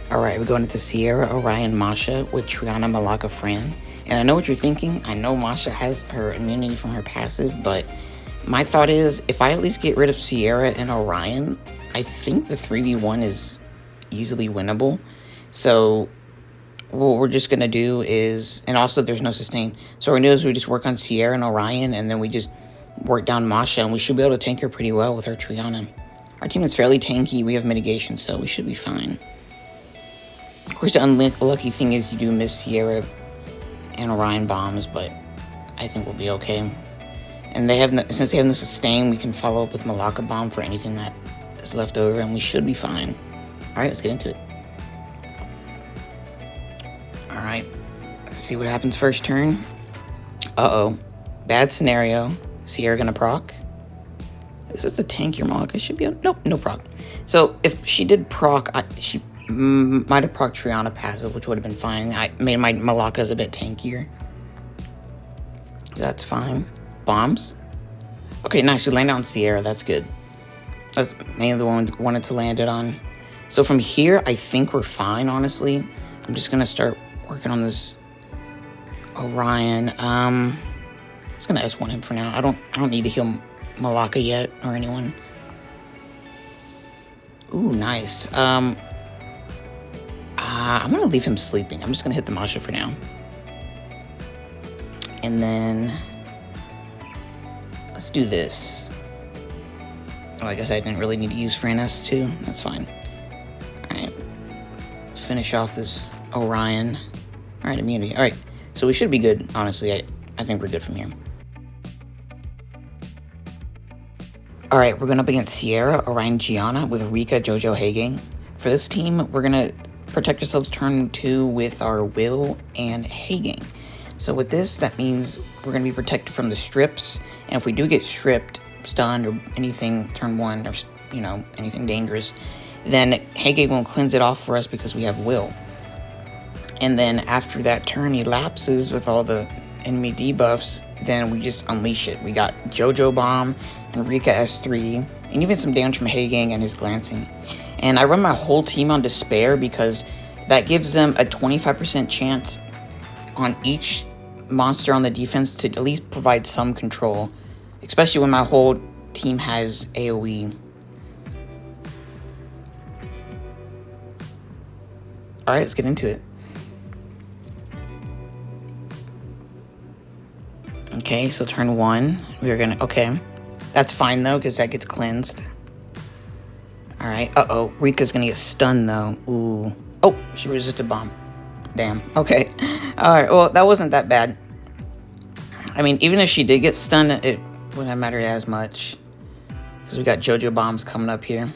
Alright, we're going into Seara, Orion, Masha with Triana, Malaka, Fran. And I know what you're thinking. I know Masha has her immunity from her passive, but my thought is, if I at least get rid of Seara and Orion, I think the 3v1 is easily winnable. So what we're just going to do is, and also there's no sustain. So what we're going to do is we just work on Seara and Orion, and then we just work down Masha, and we should be able to tank her pretty well with her Triana. Our team is fairly tanky. We have mitigation, so we should be fine. Of course, the unlucky thing is you do miss Seara and Orion bombs, but I think we'll be okay. And they have since they have no sustain, we can follow up with Malaka bomb for anything that is left over, and we should be fine. All right, let's get into it. All right, let's see what happens first turn. Uh-oh, bad scenario. Seara gonna proc. Is this a tankier Malaka? Should be nope, no proc. So if she did proc, she might have proc Triana passive, which would have been fine. I made my Malakas a bit tankier. That's fine. Bombs. Okay, nice. We landed on Seara. That's good. That's mainly the one we wanted to land it on. So from here, I think we're fine, honestly. I'm just going to start working on this Orion. I'm just going to S1 him for now. I don't need to heal Malaka yet or anyone. Ooh, nice. I'm going to leave him sleeping. I'm just going to hit the Masha for now. And then let's do this. Oh, I guess I didn't really need to use Fran S2. That's fine. Alright. Let's finish off this Orion. Alright, immunity. Alright. So we should be good, honestly. I think we're good from here. Alright, we're going up against Seara, Orion, Giana with Rika, Jojo, Haging. For this team, we're going to protect ourselves turn 2 with our Will and Haging. So with this, that means we're going to be protected from the strips. And if we do get stripped, stunned, or anything turn 1, or, you know, anything dangerous, then Haging will cleanse it off for us because we have Will. And then after that turn elapses with all the enemy debuffs, then we just unleash it. We got Jojo Bomb and Rika S3, and even some damage from Haging and his glancing. And I run my whole team on Despair because that gives them a 25% chance on each monster on the defense to at least provide some control, especially when my whole team has AoE. Alright, let's get into it. Okay, so turn 1, we're gonna, okay. That's fine though, because that gets cleansed. Alright, uh-oh, Rika's gonna get stunned though. Ooh. Oh, she resisted bomb. Damn, okay. Alright, well, that wasn't that bad. I mean, even if she did get stunned, it wouldn't have mattered as much. Because we got Jojo bombs coming up here.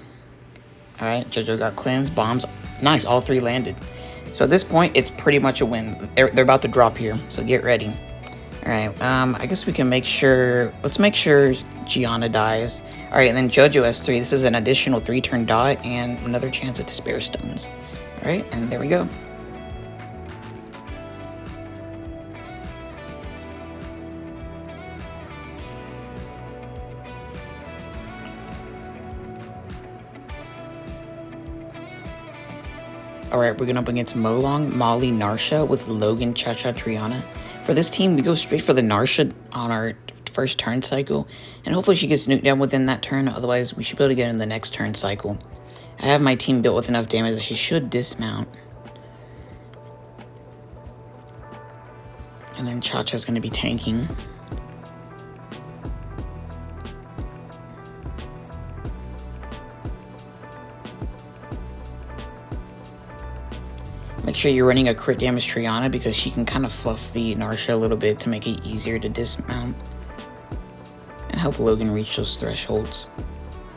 Alright, Jojo got cleansed, bombs. Nice, all 3 landed. So at this point, it's pretty much a win. They're about to drop here, so get ready. Alright, I guess we can make sure... Let's make sure Giana dies. Alright, and then Jojo S3. This is an additional 3-turn dot and another chance of Despair stuns. Alright, and there we go. Alright, we're going up against Molong, Molly, Narsha with Logan, Cha-Cha, Triana. For this team, we go straight for the Narsha on our first turn cycle, and hopefully she gets nuked down within that turn, otherwise we should be able to get in the next turn cycle. I have my team built with enough damage that she should dismount. And then Cha-Cha's going to be tanking. Make sure you're running a crit damage Triana because she can kind of fluff the Narsha a little bit to make it easier to dismount and help Logan reach those thresholds.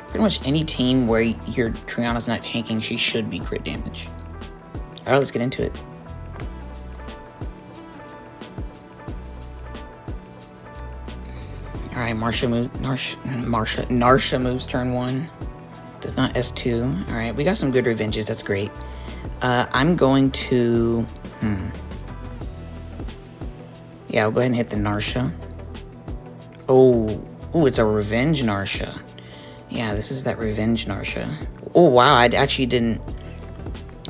Pretty much any team where your Triana's not tanking, she should be crit damage. Alright, let's get into it. Alright, Narsha moves turn 1. Does not S2. Alright, we got some good revenges, that's great. I'm going to... Yeah, I'll go ahead and hit the Narsha. Oh, it's a revenge Narsha. Yeah, this is that revenge Narsha. Oh, wow, I actually didn't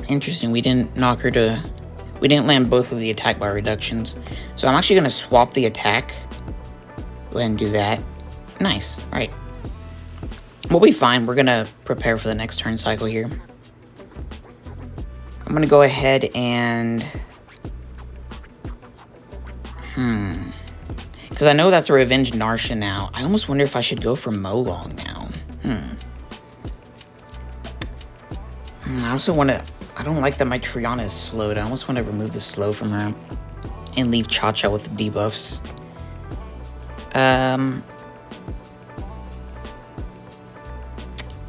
Interesting, we didn't knock her to... We didn't land both of the attack bar reductions. So I'm actually going to swap the attack. Go ahead and do that. Nice. All right. We'll be fine. We're going to prepare for the next turn cycle here. I'm going to go ahead and... Because I know that's a Revenge Narsha now. I almost wonder if I should go for Molong now. I also want to... I don't like that my Triana is slowed. I almost want to remove the slow from her and leave Cha-Cha with the debuffs.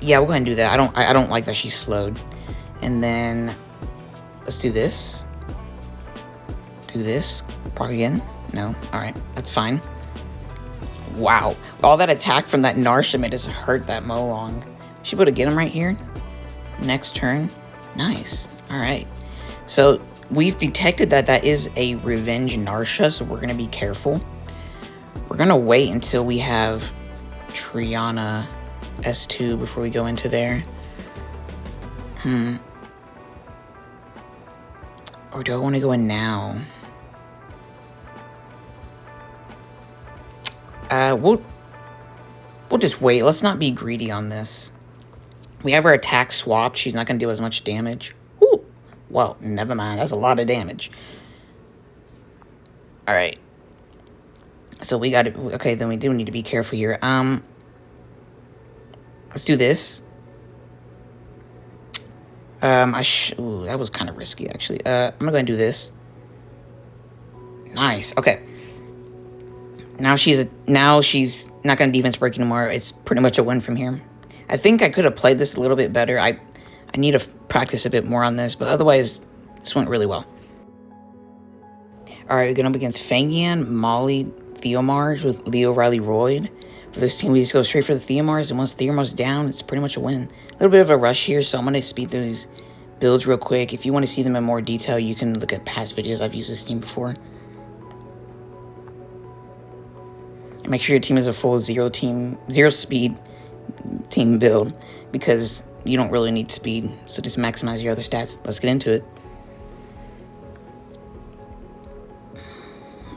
Yeah, we'll go ahead and do that. I don't like that she's slowed. And then let's do this. Do this. Proc again. No. All right. That's fine. Wow. All that attack from that Narsha made us hurt that Molong. Should be able to get him right here. Next turn. Nice. All right. So we've detected that that is a Revenge Narsha, so we're going to be careful. We're going to wait until we have Triana S2 before we go into there. Or do I want to go in now? We'll just wait. Let's not be greedy on this. We have our attack swapped. She's not going to do as much damage. Ooh. Well, never mind. That's a lot of damage. All right. So we got to... Okay, then we do need to be careful here. Let's do this. Ooh, that was kind of risky, actually. I'm going to go and do this. Nice. Okay. Now she's not going to defense break anymore. It's pretty much a win from here. I think I could have played this a little bit better. I need to practice a bit more on this, but otherwise, this went really well. All right, we're going up against Fangian, Molly, Theomars with Leo, Riley, Royd. For this team, we just go straight for the Theomars, and once Theomars down, it's pretty much a win. A little bit of a rush here, so I'm going to speed through these builds real quick. If you want to see them in more detail, you can look at past videos. I've used this team before. And make sure your team is a full zero speed team build, because you don't really need speed, so just maximize your other stats. Let's get into it.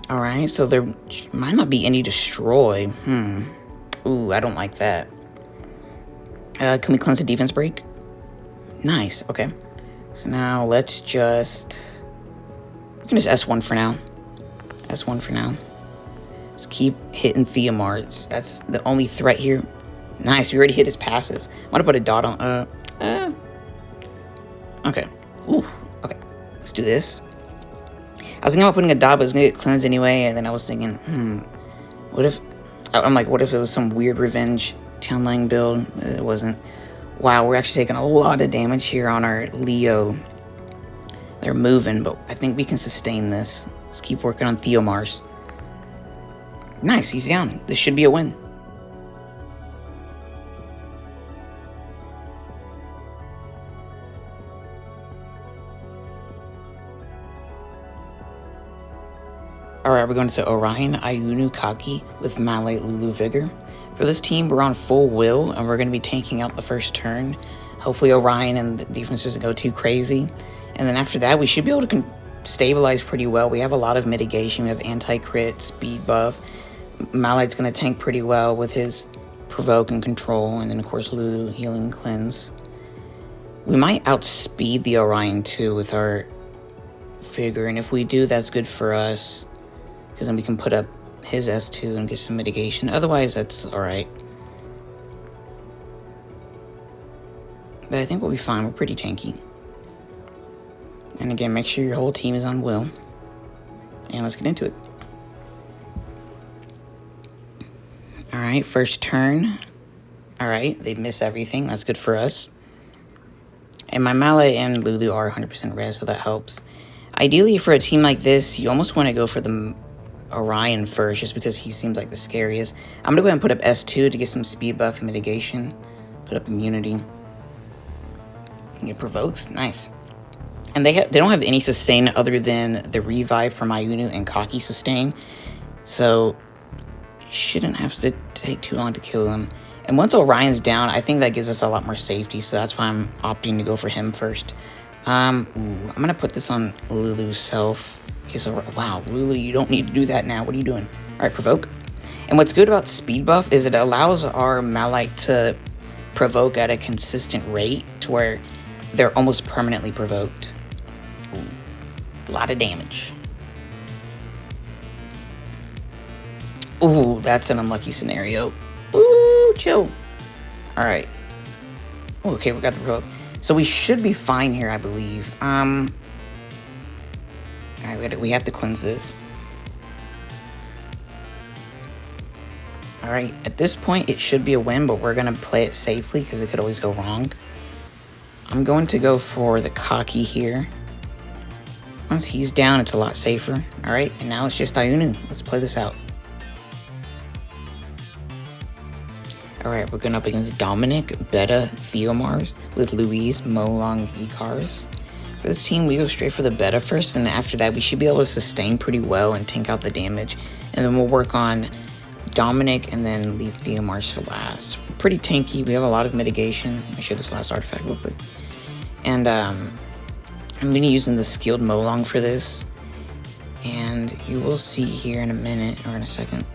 All right, so there might not be any destroy. Ooh, I don't like that. Can we cleanse the defense break? Nice. Okay, so now let's just... We can just S1 for now. S1 for now. Just keep hitting Theomars. That's the only threat here. Nice, we already hit his passive. I want to put a dot on... Okay. Ooh, okay. Let's do this. I was thinking about putting a dot, but it's going to get cleansed anyway, and then I was thinking, what if... I'm like, what if it was some weird revenge Tian build? It wasn't. Wow, we're actually taking a lot of damage here on our Leo. They're moving, but I think we can sustain this. Let's keep working on Theomars. Nice, he's down. This should be a win. Alright, we're going to Orion, Iunu, Kaki with Malay, Lulu, Vigor. For this team, we're on full will, and we're going to be tanking out the first turn. Hopefully Orion and the defense doesn't go too crazy. And then after that, we should be able to stabilize pretty well. We have a lot of mitigation. We have anti-crit, speed buff. Malay's going to tank pretty well with his provoke and control. And then, of course, Lulu, healing and cleanse. We might outspeed the Orion, too, with our Vigor. And if we do, that's good for us, because then we can put up his S2 and get some mitigation. Otherwise, that's alright. But I think we'll be fine. We're pretty tanky. And again, make sure your whole team is on will. And let's get into it. Alright, first turn. Alright, they miss everything. That's good for us. And my Malay and Lulu are 100% res, so that helps. Ideally, for a team like this, you almost want to go for the Orion first, just because he seems like the scariest. I'm going to go ahead and put up S2 to get some speed buff and mitigation. Put up immunity. And it provokes. Nice. And they don't have any sustain other than the revive from Iunu and Kaki sustain. So, shouldn't have to take too long to kill them. And once Orion's down, I think that gives us a lot more safety. So that's why I'm opting to go for him first. I'm gonna put this on Lulu's self. Okay, so, wow, Lulu, you don't need to do that now. What are you doing? Alright, provoke. And what's good about speed buff is it allows our Malite to provoke at a consistent rate to where they're almost permanently provoked. Ooh, a lot of damage. Ooh, that's an unlucky scenario. Ooh, chill. Alright. Okay, we got the provoke. So we should be fine here, I believe. Alright, we have to cleanse this. Alright, at this point, it should be a win, but we're going to play it safely because it could always go wrong. I'm going to go for the Kaki here. Once he's down, it's a lot safer. Alright, and now it's just Iunu. Let's play this out. Alright, we're going up against Dominic, Betta, Theomars, with Louise, Molong, Icars. For this team, we go straight for the Betta first, and after that, we should be able to sustain pretty well and tank out the damage. And then we'll work on Dominic and then leave Theomars for last. Pretty tanky, we have a lot of mitigation. Let me show this last artifact real quick. And I'm going to be using the skilled Molong for this. And you will see here in a minute, or in a second,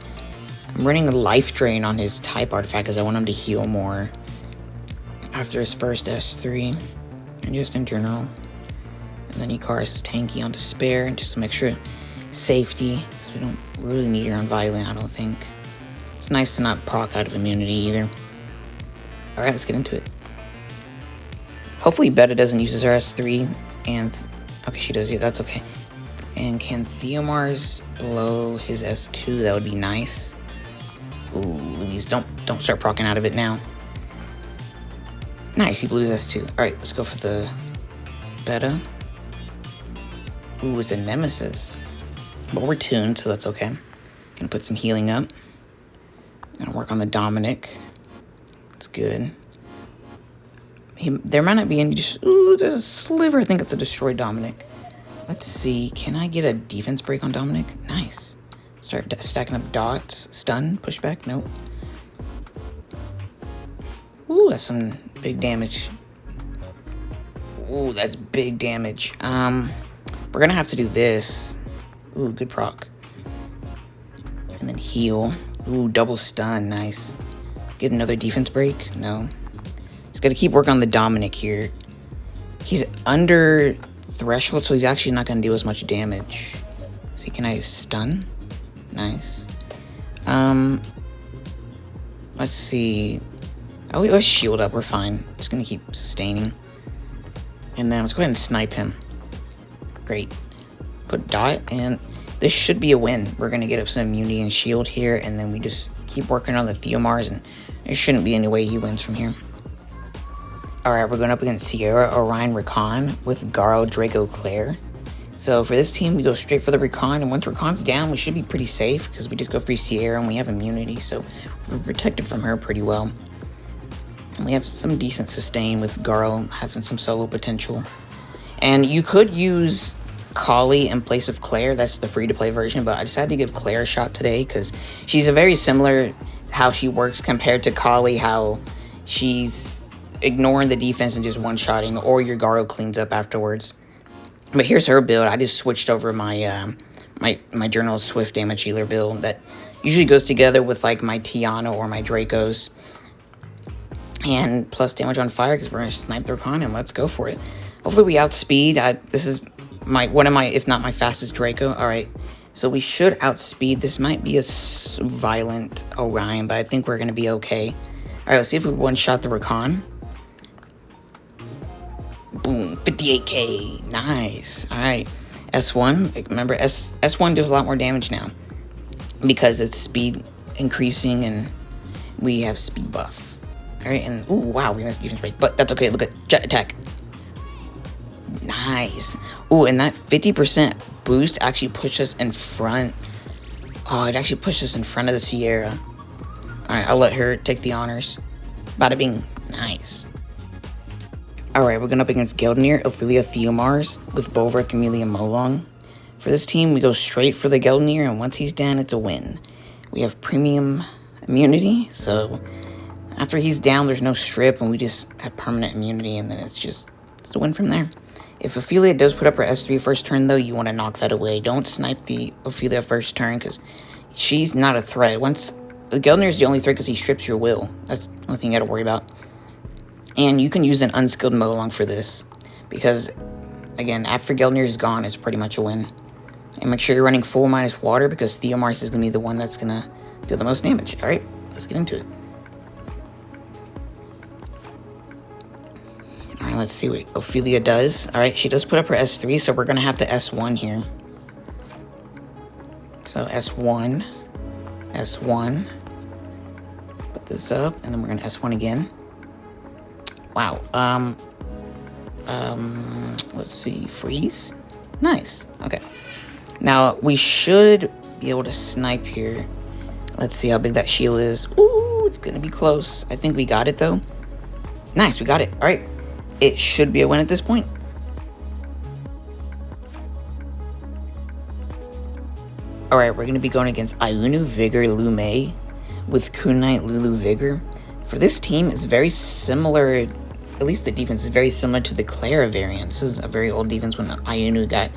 I'm running a life drain on his type artifact because I want him to heal more after his first S3 and just in general. And then Icars is tanky on Despair and just to make sure safety. So we don't really need her on Violent, I don't think. It's nice to not proc out of immunity either. Alright, let's get into it. Hopefully Betta doesn't use his S3 and... okay, she does, yeah, that's okay. And can Theomars blow his S2? That would be nice. Ooh, Louise, don't start procking out of it now. Nice, he blew his S2. Alright, let's go for the Betta. Ooh, it's a Nemesis. But we're tuned, so that's okay. Gonna put some healing up. Gonna work on the Dominic. That's good. There might not be any... ooh, there's a sliver. I think it's a destroyed Dominic. Let's see. Can I get a defense break on Dominic? Nice. Start stacking up dots. Stun. Pushback. Nope. Ooh, that's some big damage. Ooh, that's big damage. We're gonna have to do this. Ooh, good proc. And then heal. Ooh, double stun. Nice. Get another defense break? No. Just gotta keep working on the Dominic here. He's under threshold, so he's actually not gonna do as much damage. See, can I stun? Nice. Let's see. Oh, let's shield up. We're fine. Just gonna keep sustaining. And then let's go ahead and snipe him. Great. Put dot, and this should be a win. We're gonna get up some immunity and shield here, and then we just keep working on the Theomars, and there shouldn't be any way he wins from here. Alright, we're going up against Seara, Orion, Rakan with Garo, Draco, Claire. So for this team, we go straight for the Rakan, and once Rakan's down, we should be pretty safe because we just go free Seara and we have immunity, so we're protected from her pretty well. And we have some decent sustain with Garo having some solo potential. And you could use Kali in place of Claire. That's the free-to-play version, but I decided to give Claire a shot today because she's a very similar how she works compared to Kali, how she's ignoring the defense and just one-shotting, or your Garo cleans up afterwards. But here's her build. I just switched over my my Journal Swift damage healer build that usually goes together with like my Tiana or my Dracos. And plus damage on fire because we're going to snipe the Rakan and let's go for it. Hopefully we outspeed. This is one of my, if not my fastest Draco. Alright, so we should outspeed. This might be a violent Orion, but I think we're going to be okay. Alright, let's see if we one-shot the Rakan. Boom, 58k, nice. All right, S1, remember S1 does a lot more damage now because it's speed increasing and we have speed buff. All right, and ooh, wow, we missed defense break, but that's okay. Look at jet attack. Nice. Ooh, and that 50% boost actually pushed us in front. Oh, it actually pushed us in front of the Seara. All right, I'll let her take the honors. Bada bing, nice. Alright, we're going up against Geldnir, Ophilia, Theomars with Bolveric, Amelia, Molong. For this team, we go straight for the Geldnir, and once he's down, it's a win. We have premium immunity, so after he's down, there's no strip, and we just have permanent immunity, and then it's a win from there. If Ophilia does put up her S3 first turn, though, you want to knock that away. Don't snipe the Ophilia first turn, because she's not a threat. Once Geldnir is the only threat because he strips your will. That's the only thing you got to worry about. And you can use an unskilled Molong for this, because, again, after Geldnir is gone, it's pretty much a win. And make sure you're running full minus water, because Theomars is going to be the one that's going to deal the most damage. Alright, let's get into it. Alright, let's see what Ophilia does. Alright, she does put up her S3, so we're going to have to S1 here. So S1, S1. Put this up, and then we're going to S1 again. Wow. Let's see. Freeze? Nice. Okay. Now, we should be able to snipe here. Let's see how big that shield is. Ooh, it's going to be close. I think we got it, though. Nice, we got it. All right. It should be a win at this point. All right, we're going to be going against Iunu, Vigor, Liu Mei with Kunite, Lulu, Vigor. For this team, it's very similar, at least the defense is very similar to the Clara variant. This is a very old defense when Iunu got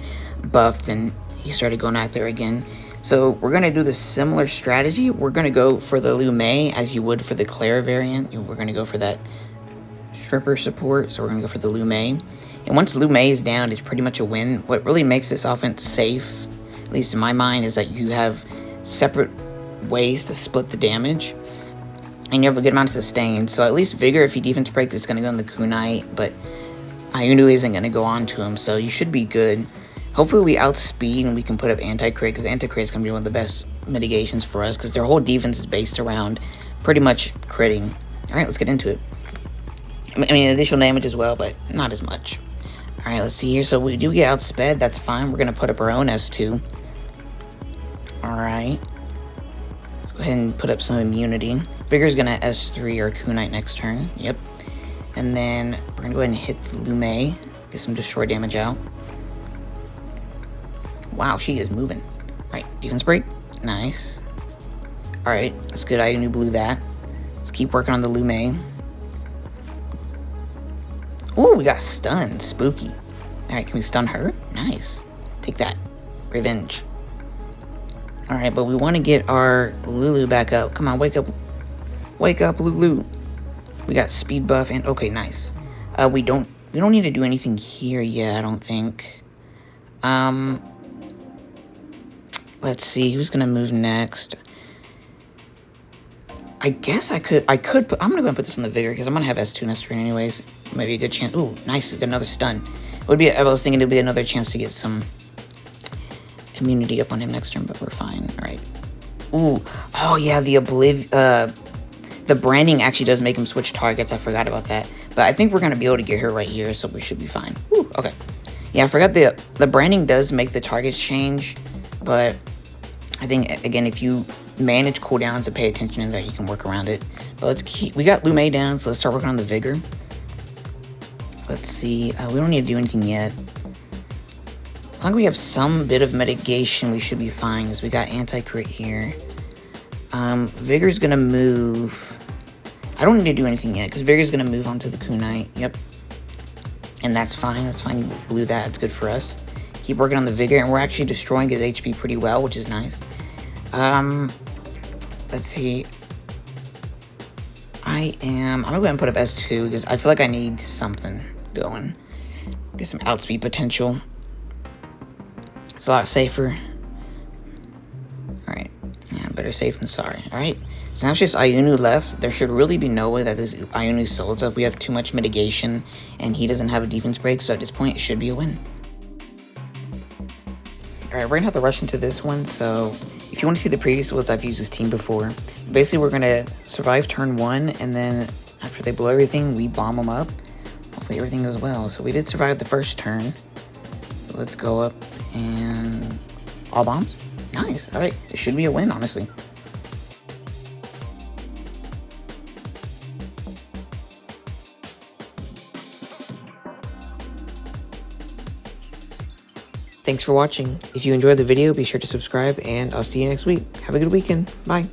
buffed and he started going out there again. So we're going to do the similar strategy. We're going to go for the Liu Mei as you would for the Clara variant. We're going to go for that stripper support, so we're going to go for the Liu Mei. And once Liu Mei is down, it's pretty much a win. What really makes this offense safe, at least in my mind, is that you have separate ways to split the damage. And you have a good amount of sustain. So at least Vigor, if he defense breaks, it's going to go on the Kunite. But Iunu isn't going to go on to him. So you should be good. Hopefully we outspeed and we can put up anti-crit. Because anti-crit is going to be one of the best mitigations for us. Because their whole defense is based around pretty much critting. Alright, let's get into it. I mean, additional damage as well, but not as much. Alright, let's see here. So we do get outsped. That's fine. We're going to put up our own S2. Alright. Let's go ahead and put up some immunity. Vigor's going to S3 or Kunite next turn. Yep. And then we're going to go ahead and hit the Liu Mei. Get some destroy damage out. Wow, she is moving. Alright, defense break. Nice. Alright, that's good. Iunu blew that. Let's keep working on the Liu Mei. Ooh, we got stunned. Spooky. Alright, can we stun her? Nice. Take that. Revenge. Alright, but we want to get our Lulu back up. Come on, wake up. Wake up, Lulu. We got speed buff and... Okay, nice. We don't need to do anything here yet, I don't think. Let's see. Who's going to move next? I guess I could put... I'm going to go and put this on the Vigor because I'm going to have S2 next turn anyways. Maybe a good chance. Ooh, nice. We got another stun. I was thinking it would be another chance to get some immunity up on him next turn, but we're fine. Alright. Ooh. Oh, yeah, the branding actually does make him switch targets. I forgot about that. But I think we're going to be able to get her right here, so we should be fine. Ooh, okay. Yeah, I forgot the branding does make the targets change, but I think, again, if you manage cooldowns and pay attention to that, you can work around it. But let's keep... We got Liu Mei down, so let's start working on the Vigor. Let's see. We don't need to do anything yet. As long as we have some bit of mitigation, we should be fine, because we got anti-crit here. Vigor's gonna move... I don't need to do anything yet, because Vigor's gonna move onto the Kunite. Yep. And that's fine. That's fine. You blew that. It's good for us. Keep working on the Vigor, and we're actually destroying his HP pretty well, which is nice. Let's see. I'm gonna go ahead and put up S2, because I feel like I need something going. Get some outspeed potential. It's a lot safer. Alright. Yeah, better safe than sorry. Alright. So now it's just Iunu left. There should really be no way that this Iunu sold. So if we have too much mitigation and he doesn't have a defense break, so at this point it should be a win. Alright, we're gonna have to rush into this one. So if you want to see the previous ones, I've used this team before. Basically, we're gonna survive turn 1, and then after they blow everything, we bomb them up. Hopefully everything goes well. So we did survive the first turn. So let's go up and all bombs. Nice. Alright, it should be a win, honestly. Thanks for watching. If you enjoyed the video, be sure to subscribe, and I'll see you next week. Have a good weekend. Bye.